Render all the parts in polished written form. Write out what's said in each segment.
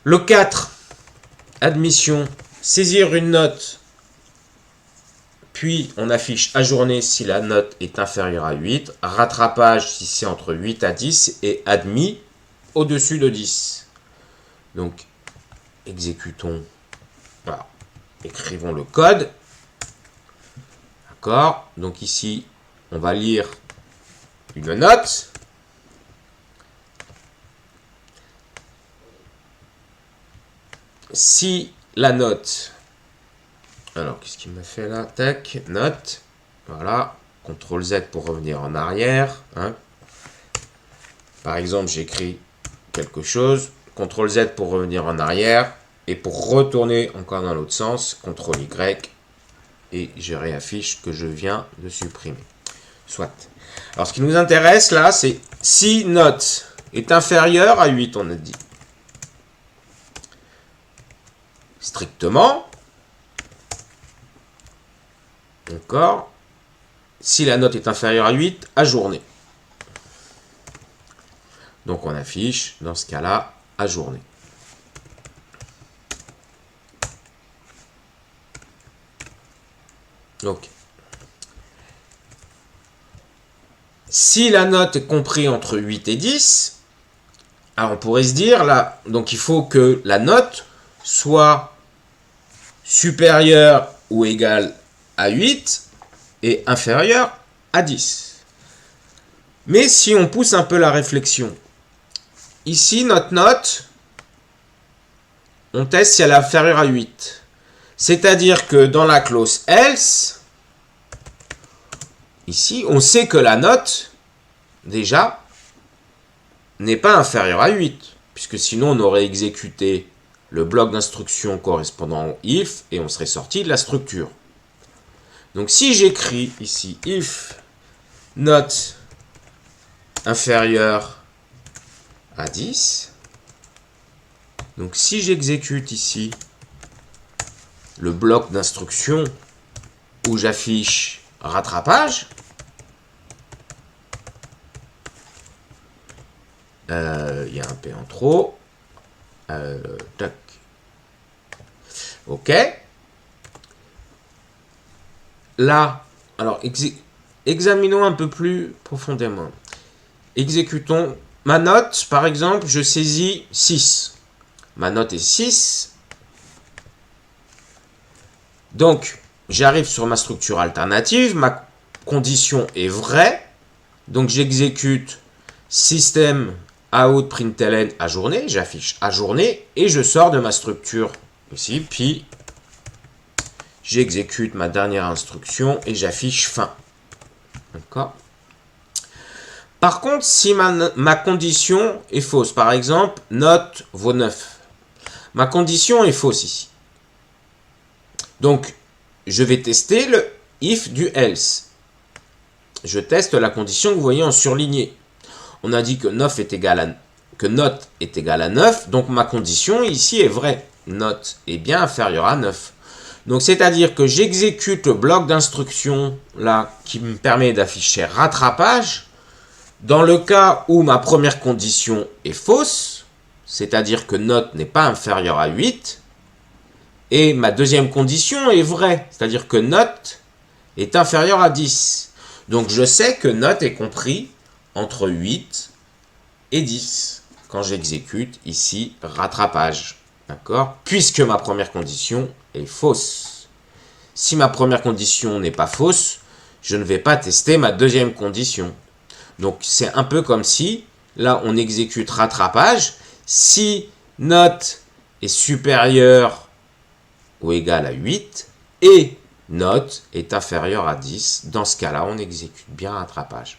Le 4, admission, saisir une note, puis on affiche ajourné si la note est inférieure à 8, rattrapage si c'est entre 8 à 10 et admis au-dessus de 10. Donc, exécutons, voilà, écrivons le code. D'accord. Donc ici, on va lire une note. Si la note... Alors, qu'est-ce qu'il m'a fait là? Tac, note. Voilà. CTRL Z pour revenir en arrière. Hein. Par exemple, j'écris quelque chose. CTRL Z pour revenir en arrière. Et pour retourner encore dans l'autre sens, CTRL Y. Et je réaffiche que je viens de supprimer. Soit. Alors, ce qui nous intéresse là, c'est si note est inférieure à 8, on a dit. Strictement. D'accord. Si la note est inférieure à 8, ajourné. Donc, on affiche, dans ce cas-là, ajourné. Ok. Si la note est comprise entre 8 et 10, alors on pourrait se dire, là, donc il faut que la note soit supérieure ou égale à 8 et inférieure à 10. Mais si on pousse un peu la réflexion, ici, notre note, on teste si elle est inférieure à 8. C'est-à-dire que dans la clause else, ici, on sait que la note, déjà, n'est pas inférieure à 8, puisque sinon on aurait exécuté le bloc d'instruction correspondant au if et on serait sorti de la structure. Donc si j'écris ici if note inférieure à 10, donc si j'exécute ici le bloc d'instruction où j'affiche rattrapage, il y a un P en trop. Tac. OK. Là, alors, examinons un peu plus profondément. Exécutons. Ma note, par exemple, je saisis 6. Ma note est 6. Donc, j'arrive sur ma structure alternative. Ma condition est vraie. Donc, j'exécute système out println ajourné. J'affiche ajourné et je sors de ma structure ici. Puis, j'exécute ma dernière instruction et j'affiche fin. D'accord. Par contre, si ma condition est fausse, par exemple, note vaut 9. Ma condition est fausse ici. Donc, je vais tester le if du else. Je teste la condition que vous voyez en surligné. On a dit que, note est égal à 9, donc ma condition ici est vraie. Note est bien inférieure à 9. Donc, c'est-à-dire que j'exécute le bloc d'instruction là qui me permet d'afficher rattrapage. Dans le cas où ma première condition est fausse, c'est-à-dire que note n'est pas inférieure à 8, et ma deuxième condition est vraie, c'est-à-dire que note est inférieure à 10. Donc, je sais que note est compris entre 8 et 10 quand j'exécute ici rattrapage. D'accord? Puisque ma première condition est fausse. Si ma première condition n'est pas fausse, je ne vais pas tester ma deuxième condition. Donc, c'est un peu comme si, là, on exécute rattrapage. Si note est supérieure ou égale à 8 et note est inférieure à 10, dans ce cas-là, on exécute bien rattrapage.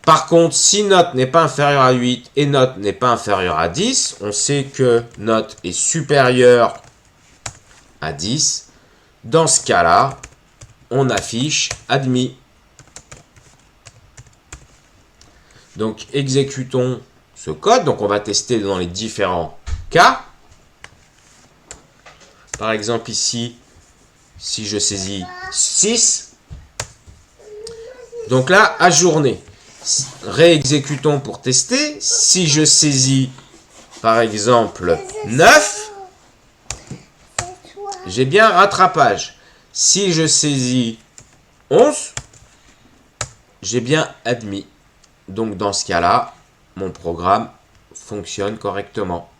Par contre, si note n'est pas inférieure à 8 et note n'est pas inférieure à 10, on sait que note est supérieure à 10. Dans ce cas-là, on affiche admis. Donc, exécutons ce code. Donc, on va tester dans les différents cas. Par exemple, ici, si je saisis 6. Donc là, ajourné. Réexécutons pour tester. Si je saisis par exemple 9, j'ai bien rattrapage. Si je saisis 11, j'ai bien admis. Donc dans ce cas-là, mon programme fonctionne correctement.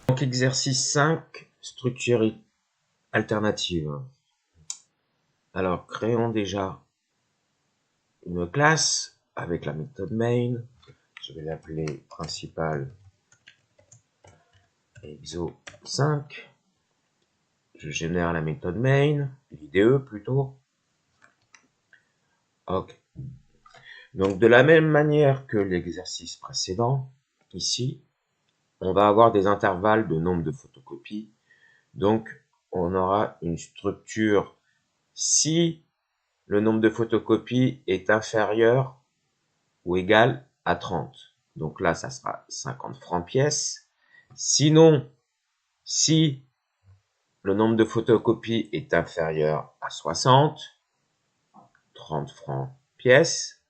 Donc exercice 5, structure alternative. Alors créons déjà une classe avec la méthode main. Je vais l'appeler principal exo 5. Je génère la méthode main, l'IDE plutôt. Ok. Donc de la même manière que l'exercice précédent, ici, on va avoir des intervalles de nombre de photocopies. Donc on aura une structure si le nombre de photocopies est inférieur ou égal à 30. Donc là, ça sera 50 francs pièce. Sinon, si le nombre de photocopies est inférieur à 60, 30 francs pièce.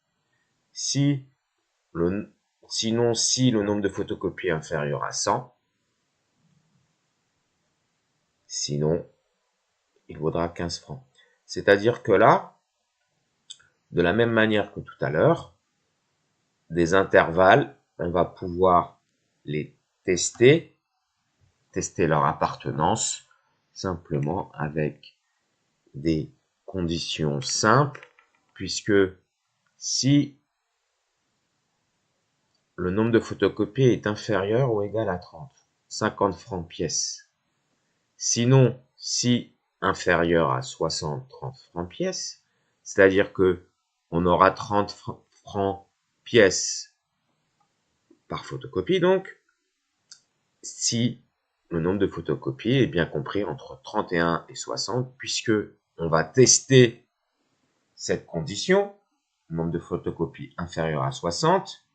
Sinon, si le nombre de photocopies est inférieur à 100, sinon, il vaudra 15 francs. C'est-à-dire que là, de la même manière que tout à l'heure, des intervalles, on va pouvoir les tester leur appartenance, simplement avec des conditions simples, puisque si le nombre de photocopies est inférieur ou égal à 30, 50 francs pièce. Sinon, si inférieur à 60, 30 francs pièce, c'est-à-dire que on aura 30 francs pièce par photocopie, donc, si le nombre de photocopies est bien compris entre 31 et 60, puisque on va tester cette condition, nombre de photocopies inférieur à 60,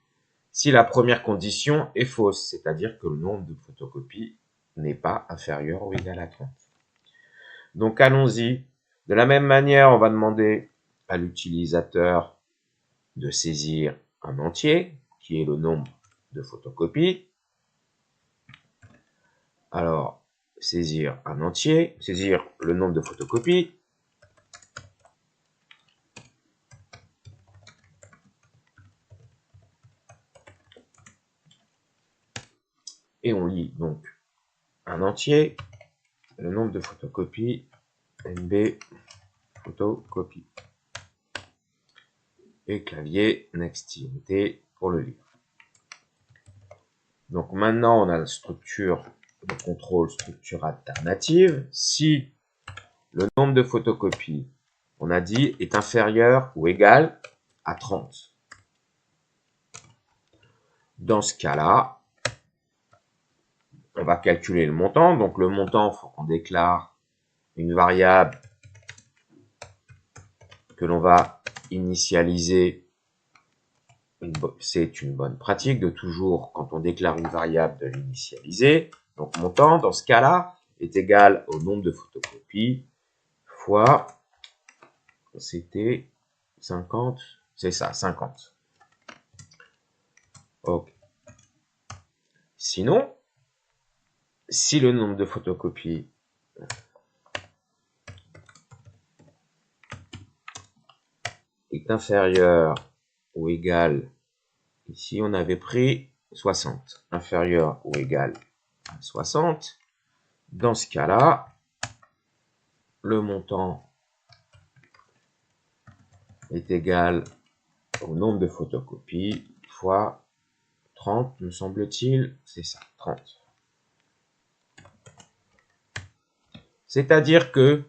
si la première condition est fausse, c'est-à-dire que le nombre de photocopies n'est pas inférieur ou égal à 30. Donc allons-y. De la même manière, on va demander à l'utilisateur de saisir un entier, qui est le nombre de photocopies. Alors, saisir un entier, saisir le nombre de photocopies. Et on lit donc un entier, le nombre de photocopies, NB photocopie. Et clavier NextINT pour le lire. Donc maintenant, on a la structure de contrôle, structure alternative. Si le nombre de photocopies, on a dit, est inférieur ou égal à 30. Dans ce cas-là, on va calculer le montant. Donc le montant, il faut qu'on déclare une variable que l'on va initialiser. C'est une bonne pratique de toujours, quand on déclare une variable, de l'initialiser. Donc montant, dans ce cas-là, est égal au nombre de photocopies fois, c'était 50, c'est ça, 50. Ok. Sinon, si le nombre de photocopies est inférieur ou égal, ici on avait pris 60, inférieur ou égal à 60, dans ce cas-là, le montant est égal au nombre de photocopies fois 30, me semble-t-il, c'est ça, 30. C'est-à-dire que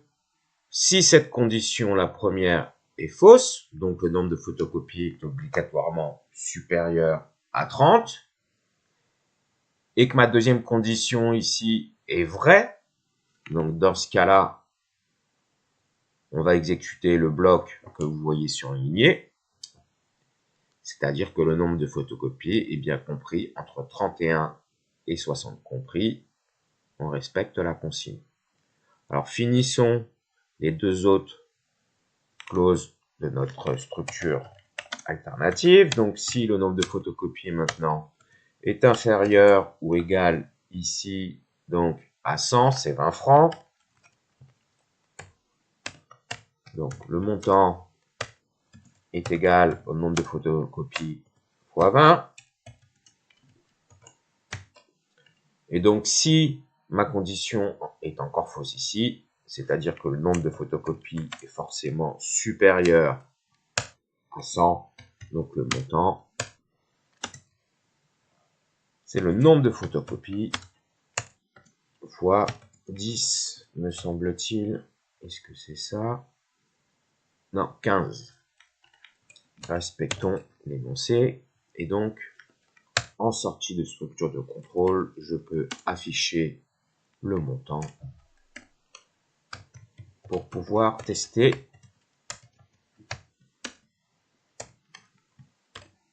si cette condition, la première, est fausse, donc le nombre de photocopies est obligatoirement supérieur à 30, et que ma deuxième condition ici est vraie, donc dans ce cas-là, on va exécuter le bloc que vous voyez surligné, c'est-à-dire que le nombre de photocopies est bien compris entre 31 et 60 compris, on respecte la consigne. Alors finissons les deux autres clauses de notre structure alternative. Donc si le nombre de photocopies maintenant est inférieur ou égal ici, donc à 100, c'est 20 francs. Donc le montant est égal au nombre de photocopies fois 20. Et donc si ma condition est encore fausse ici, c'est-à-dire que le nombre de photocopies est forcément supérieur à 100, donc le montant, c'est le nombre de photocopies fois 10, me semble-t-il. Est-ce que c'est ça? Non, 15. Respectons l'énoncé. Et donc, en sortie de structure de contrôle, je peux afficher le montant pour pouvoir tester.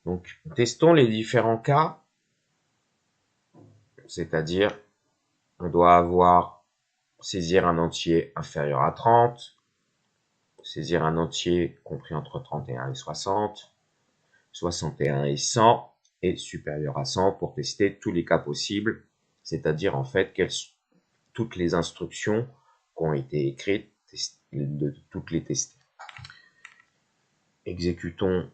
Donc, testons les différents cas. C'est-à-dire, on doit avoir saisir un entier inférieur à 30, saisir un entier compris entre 31 et 60, 61 et 100, et supérieur à 100 pour tester tous les cas possibles, c'est-à-dire en fait toutes les instructions qui ont été écrites, de toutes les tester. Exécutons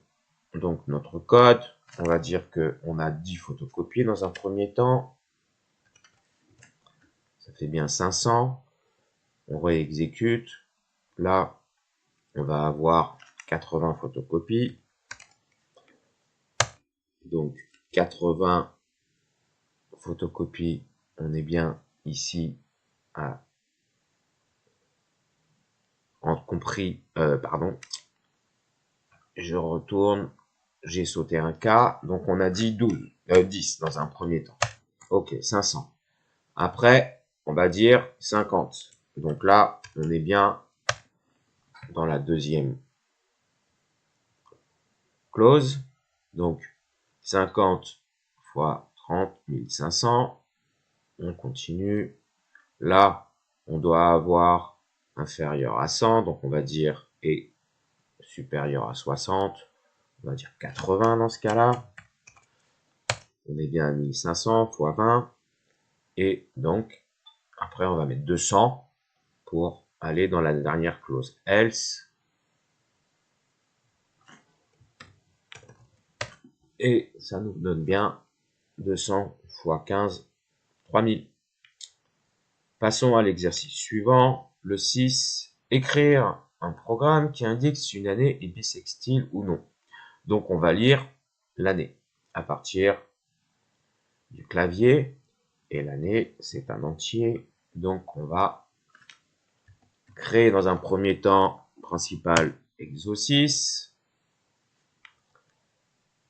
donc notre code. On va dire qu'on a 10 photocopies dans un premier temps. Ça fait bien 500. On réexécute. Là, on va avoir 80 photocopies. Donc, 80 photocopies. On est bien ici à compris, je retourne, j'ai sauté un cas, donc on a dit 10 dans un premier temps. Ok, 500. Après, on va dire 50. Donc là, on est bien dans la deuxième clause. Donc, 50 fois 30, 1500. On continue. Là, on doit avoir inférieur à 100, donc on va dire et supérieur à 60. On va dire 80 dans ce cas-là. On est bien à 1500 fois 20. Et donc, après, on va mettre 200 pour aller dans la dernière clause. Else. Et ça nous donne bien 200 fois 15, 3000. Passons à l'exercice suivant. Le 6. Écrire un programme qui indique si une année est bissextile ou non. Donc, on va lire l'année à partir du clavier. Et l'année, c'est un entier. Donc, on va créer dans un premier temps principal exo6.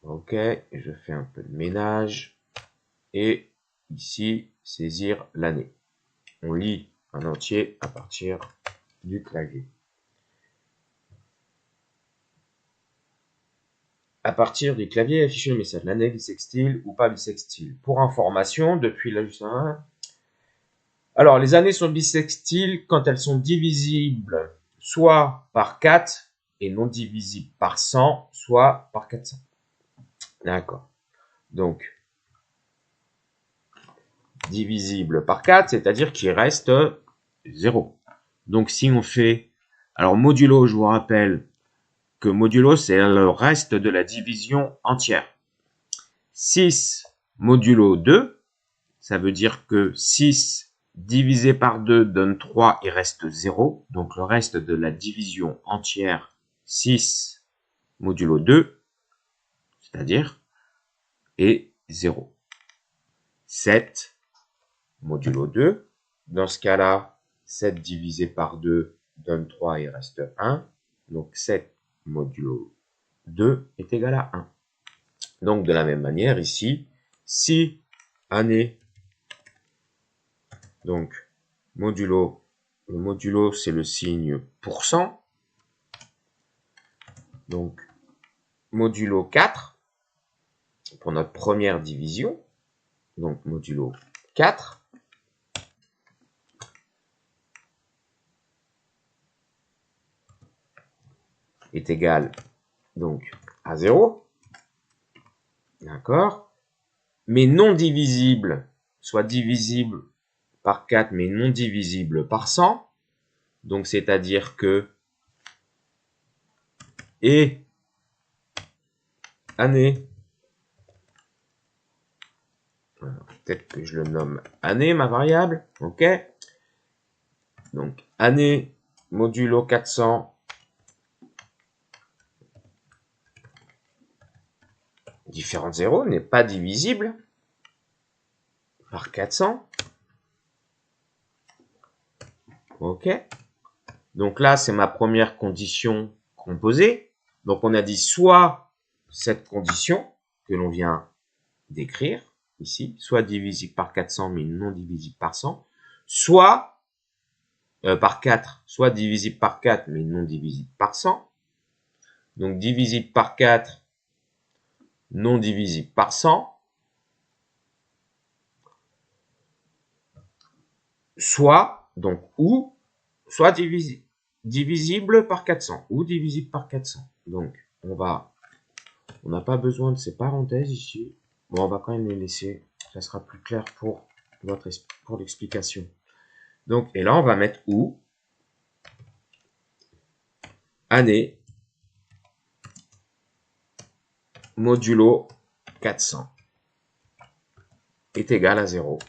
Ok, je fais un peu de ménage. Et ici, saisir l'année. On lit un entier à partir du clavier. À partir du clavier, afficher le message l'année bissextile ou pas bissextile. Pour information, depuis l'ajustement. Alors, les années sont bissextiles quand elles sont divisibles soit par 4 et non divisibles par 100, soit par 400. D'accord. Donc, divisible par 4, c'est-à-dire qu'il reste 0. Donc, si on fait... Alors, modulo, je vous rappelle que modulo, c'est le reste de la division entière. 6 modulo 2, ça veut dire que 6 divisé par 2 donne 3, il reste 0. Donc, le reste de la division entière, 6 modulo 2, c'est-à-dire, est 0. 7 modulo 2. Dans ce cas-là, 7 divisé par 2 donne 3, il reste 1. Donc 7 modulo 2 est égal à 1. Donc de la même manière, ici, si année, donc modulo, le modulo c'est le signe pourcent. Donc modulo 4 pour notre première division. Donc modulo 4. Est égal donc à 0. D'accord. mais non divisible, soit divisible par 4, mais non divisible par 100. Donc, c'est-à-dire que et année, peut-être que je le nomme année, ma variable, ok. Donc, année modulo 400, différent de 0 n'est pas divisible par 400. Ok. Donc là, c'est ma première condition composée. Donc on a dit soit cette condition que l'on vient d'écrire ici, soit divisible par 400 mais non divisible par 100, soit par 4, soit divisible par 4 mais non divisible par 100. Donc divisible par 4, non divisible par 100. Soit, donc, ou, soit divisible par 400, ou divisible par 400. Donc, on n'a pas besoin de ces parenthèses ici. Bon, on va quand même les laisser, ça sera plus clair pour l'explication. Donc, et là, on va mettre ou, année, modulo 400 est égal à 0.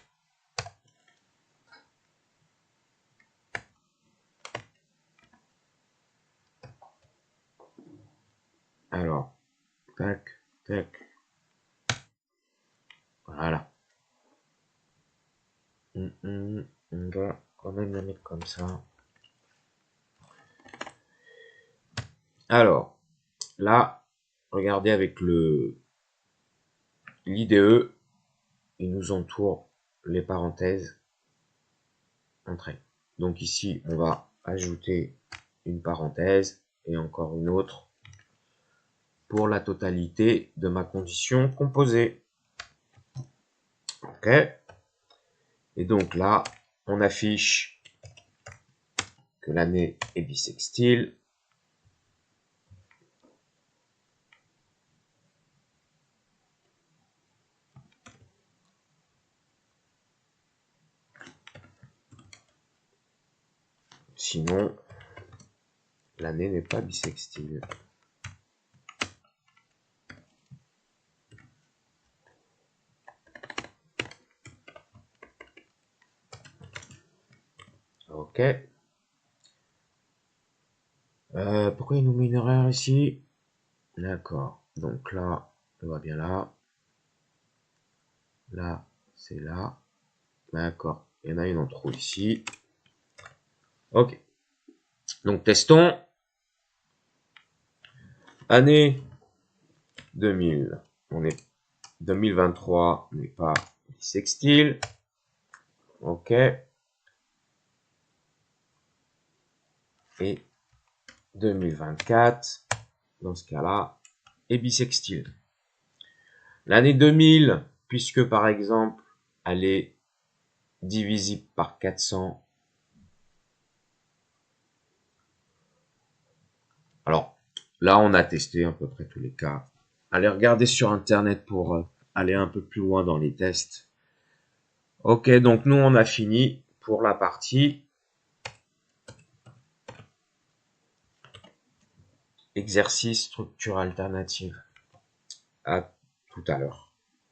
Alors, tac, tac. Voilà. On va quand même la mettre comme ça. Alors, là, regardez avec l'IDE, il nous entoure les parenthèses entre elles. Donc ici, on va ajouter une parenthèse et encore une autre pour la totalité de ma condition composée. Ok. Et donc là, on affiche que l'année est bissextile. Sinon, l'année n'est pas bissextile. Ok. Pourquoi il nous met une erreur ici? D'accord. Donc là, on va bien là. Là, c'est là. D'accord. Il y en a une en trop ici. Ok. Donc testons. Année 2000. On est 2023 n'est pas bissextile. Ok. Et 2024, dans ce cas-là, est bissextile. L'année 2000, puisque par exemple, elle est divisible par 400. Alors, là, on a testé à peu près tous les cas. Allez regarder sur Internet pour aller un peu plus loin dans les tests. Ok, donc nous, on a fini pour la partie exercice structure alternative. À tout à l'heure.